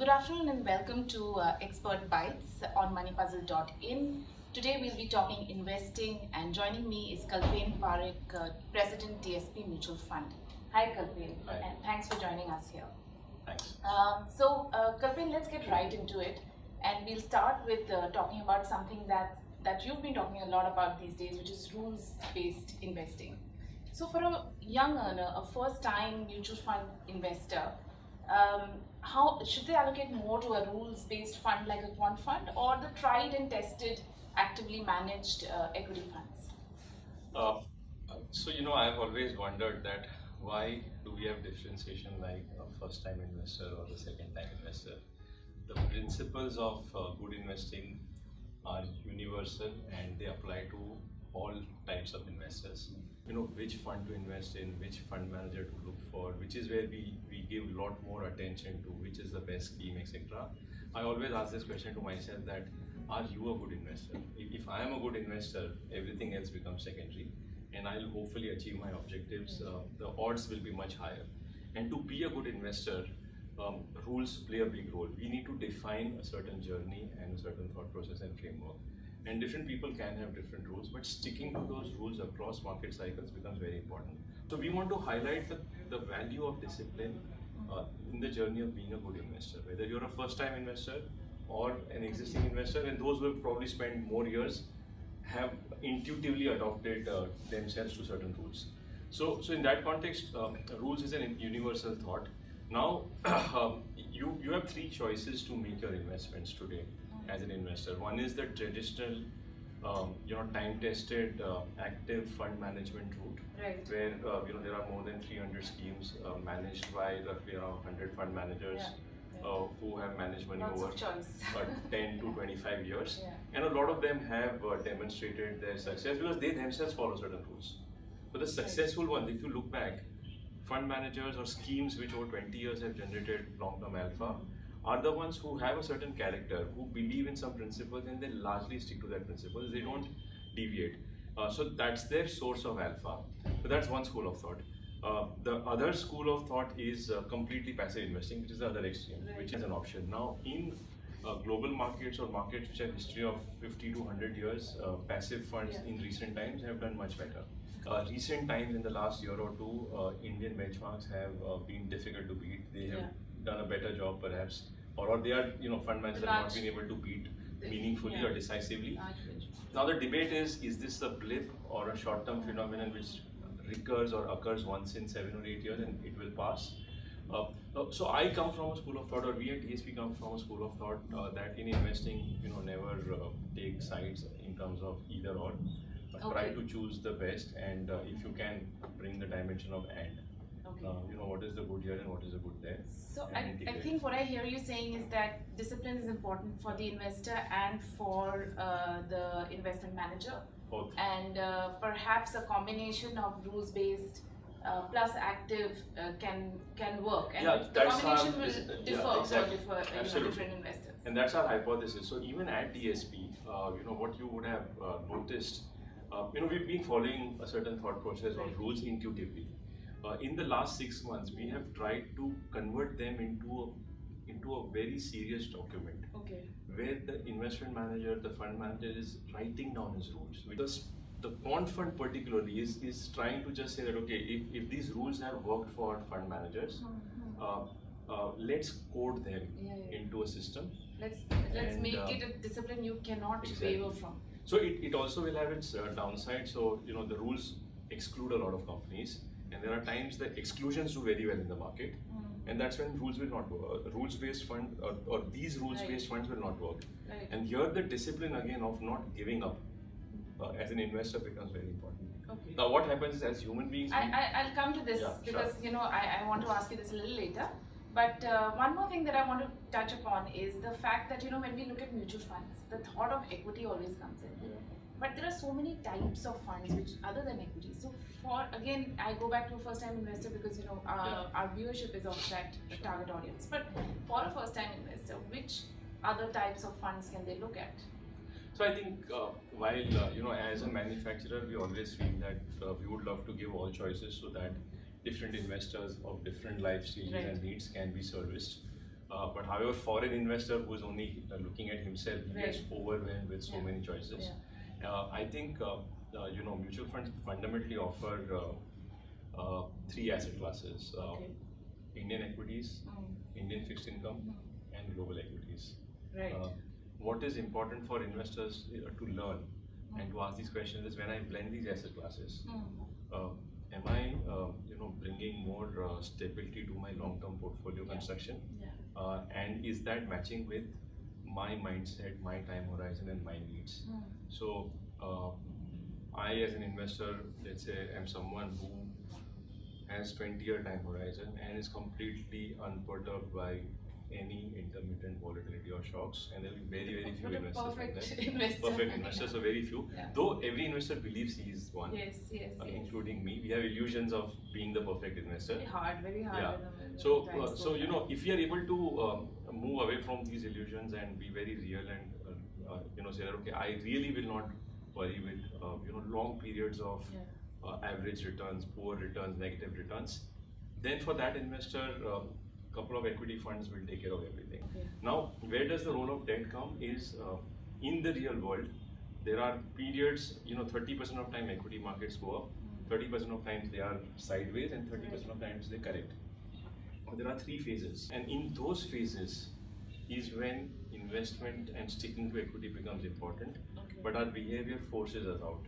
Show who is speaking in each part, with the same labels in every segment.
Speaker 1: Good afternoon and welcome to Expert Bites on moneypuzzle.in. Today we'll be talking investing and joining me is Kalpen Parekh, President DSP Mutual Fund. Hi Kalpen.
Speaker 2: Hi.
Speaker 1: And thanks for joining us here.
Speaker 2: Thanks.
Speaker 1: Kalpen, let's get right into it and we'll start with talking about something that you've been talking a lot about these days, which is rules-based investing. So for a young earner, a first-time mutual fund investor, how should they allocate more to a rules-based fund like a quant fund or the tried and tested, actively managed equity funds?
Speaker 2: I've always wondered that why do we have differentiation like a first-time investor or the second-time investor? The principles of good investing are universal and they apply to all types of investors. Which fund to invest in, which fund manager to look for, which is where we give a lot more attention to, which is the best scheme, etc. I always ask this question to myself that, are you a good investor? If I am a good investor, everything else becomes secondary and I'll hopefully achieve my objectives. The odds will be much higher. And to be a good investor, rules play a big role. We need to define a certain journey and a certain thought process and framework. And different people can have different rules, but sticking to those rules across market cycles becomes very important. So we want to highlight the value of discipline in the journey of being a good investor. Whether you're a first-time investor or an existing investor, and those who have probably spent more years have intuitively adopted themselves to certain rules. So in that context, rules is a universal thought. Now, you have three choices to make your investments today as an investor. One is the traditional, time-tested, active fund management route,
Speaker 1: Right.
Speaker 2: where there are more than 300 schemes managed by roughly around 100 fund managers who have managed money
Speaker 1: Lots
Speaker 2: over
Speaker 1: of choice.
Speaker 2: 10 to 25 years,
Speaker 1: Yeah.
Speaker 2: and a lot of them have demonstrated their success because they themselves follow certain rules. But the successful ones, if you look back, fund managers or schemes which over 20 years have generated long-term alpha are the ones who have a certain character, who believe in some principles and they largely stick to that principles. They don't deviate. So that's their source of alpha. So that's one school of thought. The other school of thought is completely passive investing, which is the other extreme, which is an option. Now, in global markets or markets which have history of 50 to 100 years, passive funds in recent times have done much better. Recent times in the last year or two, Indian benchmarks have been difficult to beat. They have done a better job perhaps, or they are, fund managers have not been able to beat meaningfully or decisively. Now the debate is this a blip or a short-term phenomenon which recurs or occurs once in 7 or 8 years and it will pass? So I come from a school of thought, or we at DSP come from a school of thought that in investing, never take sides in terms of either or. Try to choose the best, and if you can, bring the dimension of and. What is the good here and what is the good there.
Speaker 1: So I think what I hear you saying is that discipline is important for the investor and for the investment manager.
Speaker 2: Both.
Speaker 1: And perhaps a combination of rules-based plus active can work. And the combination will differ for different investors.
Speaker 2: And that's our hypothesis. So even at DSP, what you would have noticed, we've been following a certain thought process on rules intuitively. In the last 6 months, we have tried to convert them into a very serious document, where the investment manager, the fund manager is writing down his rules. Because the quant fund particularly is trying to just say that, okay, if these rules have worked for fund managers, let's code them into a system.
Speaker 1: Let's make it a discipline you cannot waver from.
Speaker 2: So it also will have its downside. So the rules exclude a lot of companies, and there are times that exclusions do very well in the market, and that's when rules will not work. Rules-based fund or these rules-based funds will not work. And here the discipline again of not giving up as an investor becomes very important. Now what happens is, as human beings,
Speaker 1: I'll come to this because I want to ask you this a little later. But one more thing that I want to touch upon is the fact that when we look at mutual funds, the thought of equity always comes in. But there are so many types of funds which other than equity. So again, I go back to a first-time investor because our viewership is of that target audience. But for a first-time investor, which other types of funds can they look at?
Speaker 2: So I think while as a manufacturer, we always feel that we would love to give all choices so that different investors of different life stages and needs can be serviced. But however, for an investor who is only looking at himself, he gets overwhelmed with so many choices. I think mutual funds fundamentally offer three asset classes: Indian equities, Indian fixed income, and global equities. What is important for investors to learn and to ask these questions is, when I blend these asset classes, am I bringing more stability to my long-term portfolio construction? And is that matching with my mindset, my time horizon, and my needs? So I, as an investor, let's say, am someone who has 20-year time horizon and is completely unperturbed by any intermittent volatility or shocks, and there will be very few investors like that. Perfect investors, so very few. Though every investor believes he is one, including me. We have illusions of being the perfect investor.
Speaker 1: Very hard.
Speaker 2: So if you are able to move away from these illusions and be very real and say that, okay, I really will not worry with long periods of average returns, poor returns, negative returns, then for that investor, couple of equity funds will take care of everything. Now, where does the role of debt come is, in the real world, there are periods, 30% of time equity markets go up, 30% of times they are sideways, and 30% of times they correct. There are three phases, and in those phases is when investment and sticking to equity becomes important, but our behavior forces us out.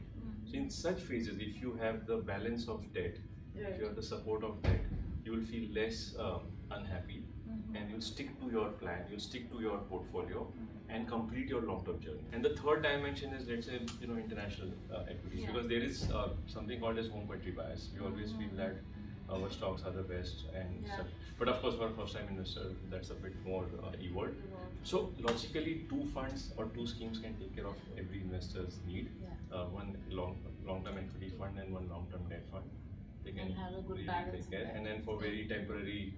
Speaker 2: So in such phases, if you have the balance of debt, if you have the support of debt, you will feel less unhappy, and you'll stick to your plan, you'll stick to your portfolio, and complete your long-term journey. And the third dimension is, let's say, international equities, because there is something called as home country bias. We always feel that our stocks are the best, and but of course, for a first-time investor, that's a bit more evolved. So logically, two funds or two schemes can take care of every investor's need. One long-term equity fund and one long-term debt fund. They can
Speaker 1: have a good
Speaker 2: really
Speaker 1: balance
Speaker 2: take care. And then for very temporary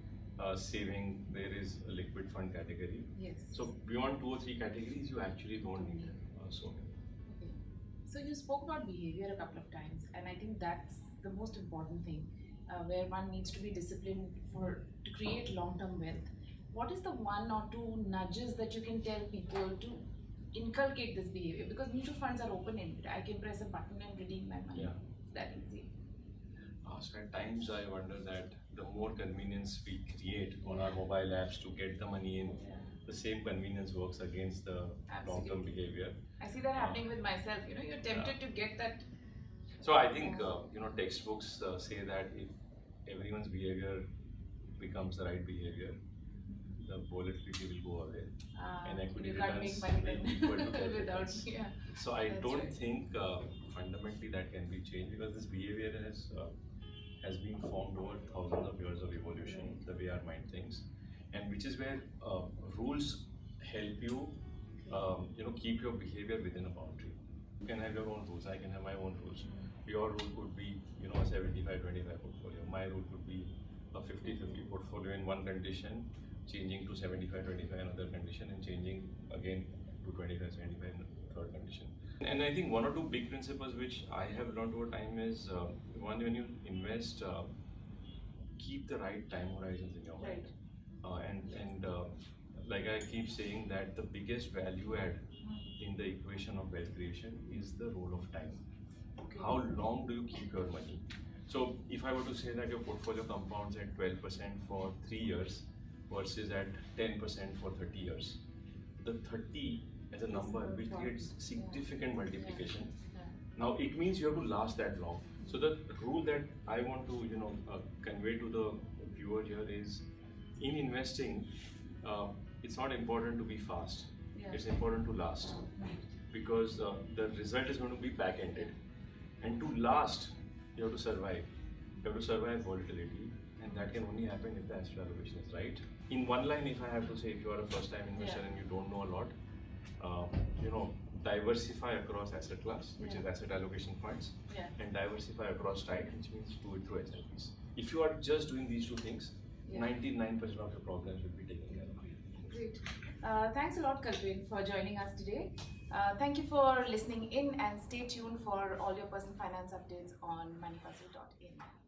Speaker 2: saving, there is a liquid fund category. So beyond 2 or 3 categories, you actually don't need so many.
Speaker 1: So you spoke about behavior a couple of times, and I think that's the most important thing, where one needs to be disciplined to create long-term wealth. What is the 1 or 2 nudges that you can tell people to inculcate this behavior? Because mutual funds are open-ended. I can press a button and redeem my money. It's that easy.
Speaker 2: So at times I wonder that the more convenience we create on our mobile apps to get the money in, the same convenience works against the long-term behavior.
Speaker 1: I see that happening with myself. You're tempted to get that.
Speaker 2: So I think textbooks say that if everyone's behavior becomes the right behavior, the volatility will go away, and equity returns will be equal to debt returns. So I don't think fundamentally that can be changed, because this behavior has been formed over thousands of years of evolution, the way our mind thinks, and which is where rules help you, keep your behavior within a boundary. You can have your own rules. I can have my own rules. Your rule could be, a 75-25 portfolio. My rule could be a 50-50 portfolio in one condition, changing to 75-25 in another condition, and changing again to 25-75 in the third condition. And I think 1 or 2 big principles which I have learned over time is, one, when you invest, keep the right time horizons in your mind. And like I keep saying, that the biggest value add in the equation of wealth creation is the role of time. How long do you keep your money? So if I were to say that your portfolio compounds at 12% for 3 years versus at 10% for 30 years, the 30 as a number which creates significant multiplication. Now it means you have to last that long. So the rule that I want to convey to the viewer here is, in investing, it's not important to be fast. It's important to last, because the result is going to be back-ended. And to last, you have to survive. You have to survive volatility, and that can only happen if the asset allocation is right. In one line, if I have to say, if you are a first-time investor and you don't know a lot, diversify across asset class, which is asset allocation funds, and diversify across type, which means do it through SIPs. If you are just doing these 2 things, 99% of your problems will be taken care of.
Speaker 1: Great. Thanks a lot, Kalpen, for joining us today. Thank you for listening in, and stay tuned for all your personal finance updates on moneypuzzle.in.